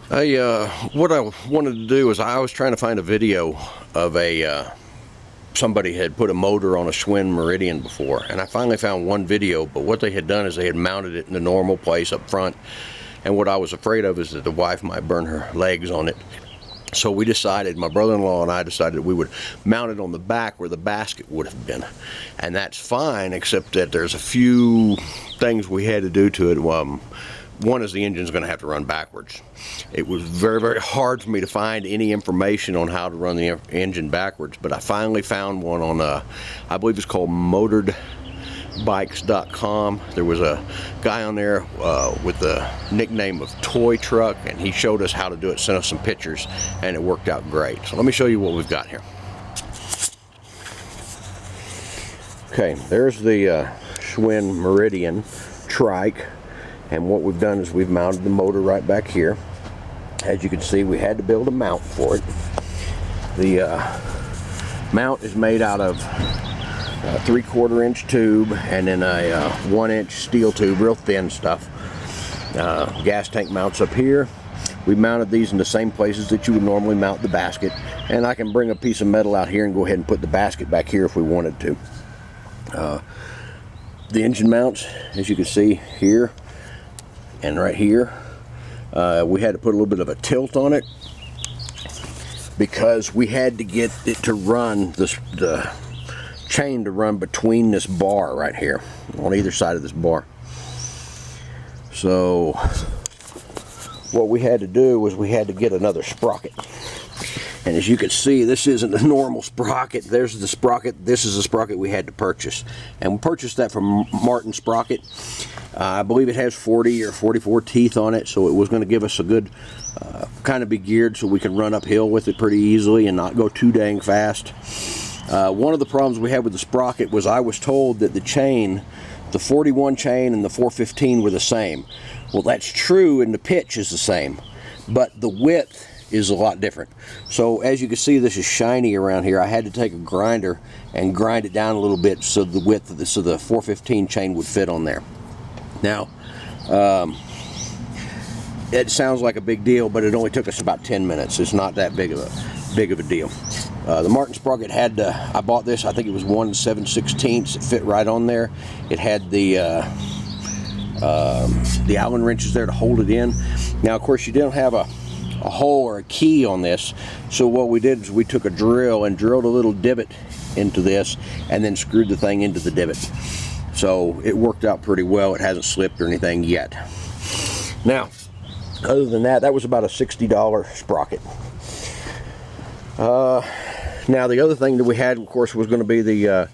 What I wanted to do is I was trying to find a video of somebody had put a motor on a Schwinn Meridian before, and I finally found one video. But what they had done is they had mounted it in the normal place up front, and what I was afraid of is that the wife might burn her legs on it. So we decided, my brother-in-law and I decided we would mount it on the back where the basket would have been, and that's fine, except that there's a few things we had to do to it. One is the engine's going to have to run backwards. It was very, very hard for me to find any information on how to run the engine backwards, but I finally found one on, I believe it's called motoredbikes.com. There was a guy on there with the nickname of Toy Truck, and he showed us how to do it, sent us some pictures, and it worked out great. So let me show you what we've got here. Okay, there's the Schwinn Meridian Trike. And what we've done is we've mounted the motor right back here. As you can see, we had to build a mount for it. The mount is made out of a 3/4 inch tube and then a 1 inch steel tube, real thin stuff. Gas tank mounts up here. We mounted these in the same places that you would normally mount the basket. And I can bring a piece of metal out here and go ahead and put the basket back here if we wanted to. The engine mounts, as you can see here, and right here, we had to put a little bit of a tilt on it because we had to get it to run, the chain to run between this bar right here, on either side of this bar. So what we had to do was we had to get another sprocket. And as you can see, this isn't a normal sprocket. There's the sprocket. This is the sprocket we had to purchase. And we purchased that from Martin Sprocket. I believe it has 40 or 44 teeth on it, so it was going to give us a good, kind of be geared so we can run uphill with it pretty easily and not go too dang fast. One of the problems we had with the sprocket was I was told that the chain, the 41 chain and the 415 were the same. Well, that's true, and the pitch is the same, but the width is a lot different. So as you can see, this is shiny around here. I had to take a grinder and grind it down a little bit so the width of so the 415 chain would fit on there. Now, it sounds like a big deal, but it only took us about 10 minutes. It's not that big of a deal. The Martin Sprocket had, I bought this, I think it was 1 7/16. It fit right on there. It had the Allen wrenches there to hold it in. Now, of course, you didn't have a hole or a key on this, so what we did is we took a drill and drilled a little divot into this and then screwed the thing into the divot. So it worked out pretty well. It hasn't slipped or anything yet. Now, other than that, that was about a $60 sprocket. Now the other thing that we had, of course, was going to be the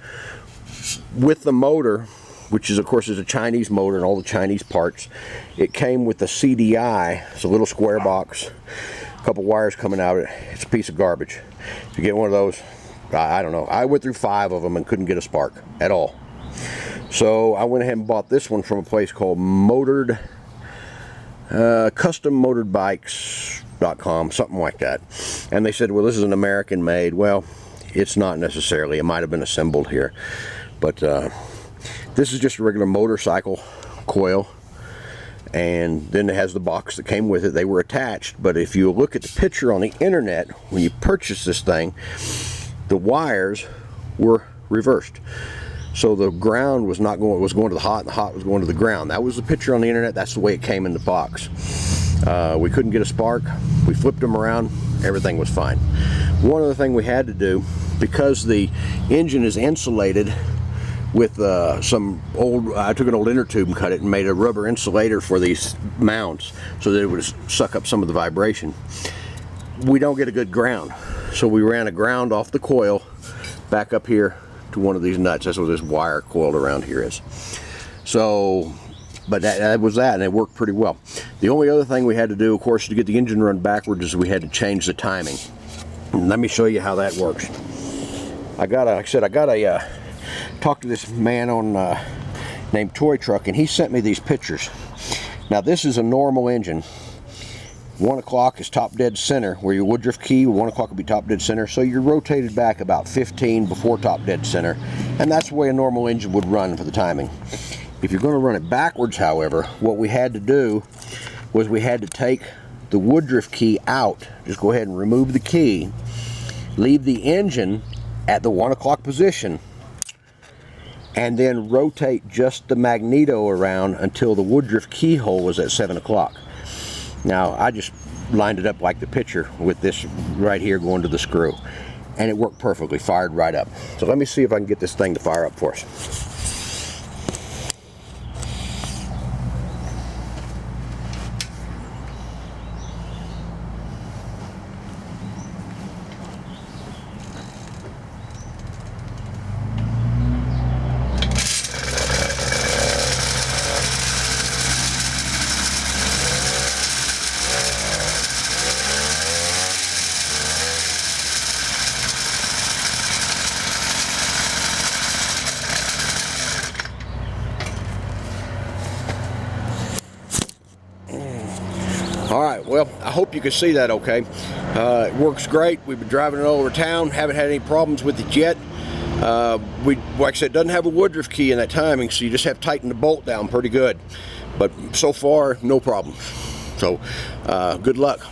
with the motor, which is, of course, is a Chinese motor and all the Chinese parts. It came with the CDI. It's a little square box, a couple wires coming out of it. It's a piece of garbage. If you get one of those, I don't know. I went through 5 of them and couldn't get a spark at all. So I went ahead and bought this one from a place called custommotoredbikes.com, something like that. And they said, well, this is an American made. Well, it's not necessarily. It might have been assembled here. But this is just a regular motorcycle coil, and then it has the box that came with it. They were attached, but if you look at the picture on the internet, when you purchase this thing, the wires were reversed. So the ground was not going, was going to the hot, and the hot was going to the ground. That was the picture on the internet. That's the way it came in the box. We couldn't get a spark. We flipped them around. Everything was fine. One other thing we had to do, because the engine is insulated with some old, I took an old inner tube and cut it and made a rubber insulator for these mounts so that it would suck up some of the vibration. We don't get a good ground. So we ran a ground off the coil back up here to one of these nuts. That's what this wire coiled around here is. So, but that was that, and it worked pretty well. The only other thing we had to do, of course, to get the engine run backwards is we had to change the timing. And let me show you how that works. Like I said, I got a talked to this man on named Toy Truck, and he sent me these pictures. Now this is a normal engine. 1 o'clock is top dead center, where your Woodruff key, 1 o'clock will be top dead center, so you're rotated back about 15 before top dead center, and that's the way a normal engine would run for the timing. If you're going to run it backwards, however, what we had to do was we had to take the Woodruff key out. Just go ahead and remove the key. Leave the engine at the 1 o'clock position. And then rotate just the magneto around until the Woodruff keyhole is at 7 o'clock. Now, I just lined it up like the picture with this right here going to the screw. And it worked perfectly, fired right up. So let me see if I can get this thing to fire up for us. Alright, well, I hope you can see that okay. It works great. We've been driving it all over town, haven't had any problems with it yet. Like I said, it doesn't have a Woodruff key in that timing, so you just have to tighten the bolt down pretty good. But so far, no problem. So, good luck.